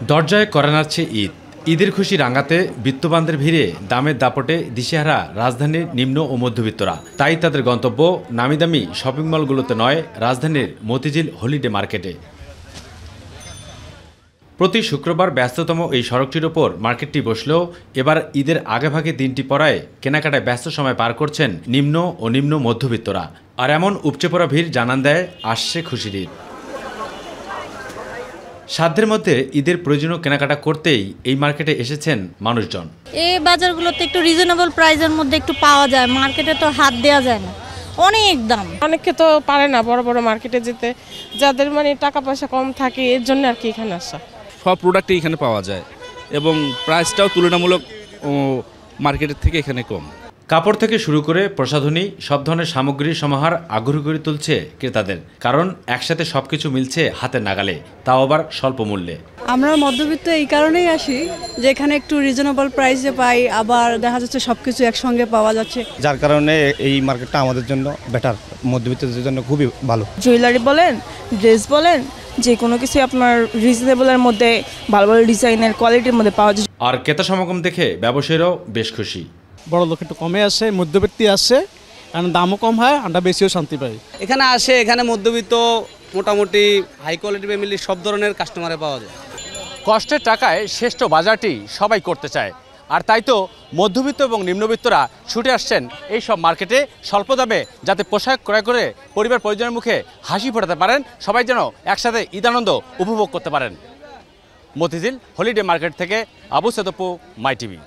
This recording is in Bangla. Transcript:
দরজায় কড়া নাড়ছে ঈদ। ঈদের খুশি রাঙাতে বিত্তবানদের ভিড়ে দামের দাপটে দিশেহারা রাজধানীর নিম্ন ও মধ্যবিত্তরা। তাই তাদের গন্তব্য নামিদামি শপিং মলগুলোতে নয়, রাজধানীর মতিঝিল হলিডে মার্কেটে। প্রতি শুক্রবার ব্যস্ততম এই সড়কটির ওপর মার্কেটটি বসলেও এবার ঈদের আগেভাগে দিনটি পড়ায় কেনাকাটায় ব্যস্ত সময় পার করছেন নিম্ন ও নিম্ন মধ্যবিত্তরা। আর এমন উপচে পড়া ভিড় জানান দেয় আসছে খুশির ঈদ। সাধ্যের মধ্যে ঈদের প্রয়োজনীয় কেনাকাটা করতেই এই মার্কেটে এসেছেন মানুষজন। এই বাজারগুলোতে একটু রিজনেবল প্রাইসের মধ্যে একটু পাওয়া যায়, মার্কেটে তো হাত দেওয়া যায় না, অনেক দাম। অনেকে তো পারে না বড় বড় মার্কেটে যেতে, যাদের মানে টাকা পয়সা কম থাকে, এর জন্য আর কি এখানে আসা। সব প্রোডাক্টই এখানে পাওয়া যায় এবং প্রাইসটাও তুলনামূলক মার্কেটের থেকে এখানে কম। কাপড় থেকে শুরু করে প্রসাধনী সব ধরনের সামগ্রীর সমাহার আগ্রহী করে তুলছে ক্রেতাদের, কারণ একসাথে সবকিছু মিলছে হাতের নাগালে, তাও আবার স্বল্প মূল্যে। আমরা মধ্যবিত্ত এই কারণেই আসি যে এখানে একটু রিজনেবল প্রাইসে পাই, আবার দেখা যাচ্ছে সবকিছু একসঙ্গে পাওয়া যাচ্ছে, যার কারণে এই মার্কেটটা আমাদের জন্য বেটার, মধ্যবিত্তদের জন্য খুবই ভালো। জুয়েলারি বলেন, ড্রেস বলেন, যে কোনো কিছু আপনার রিজনেবলের মধ্যে ভালো ভালো ডিজাইনের কোয়ালিটির মধ্যে পাওয়া যায়। আর ক্রেতা সমাগম দেখে ব্যবসায়ীরাও বেশ খুশি। বড় লোক একটু কমে আসে, মধ্যবিত্তি আসে, কারণ দামও কম হয়, আমরা বেশিও শান্তি পাই। এখানে আসে, এখানে মধ্যবিত্ত মোটামুটি হাই কোয়ালিটি ফ্যামিলির সব ধরনের কাস্টমারে পাওয়া যায়। কষ্টের টাকায় শ্রেষ্ঠ বাজারটি সবাই করতে চায়, আর তাই তো মধ্যবিত্ত এবং নিম্নবিত্তরা ছুটে আসছেন এই সব মার্কেটে স্বল্প দামে, যাতে পোশাক ক্রয় করে পরিবার পরিজনের মুখে হাসি ফোটাতে পারেন, সবাই যেন একসাথে ঈদ আনন্দ উপভোগ করতে পারেন। মতিঝিল হলিডে মার্কেট থেকে আবু সাদপু, মাই টিভি।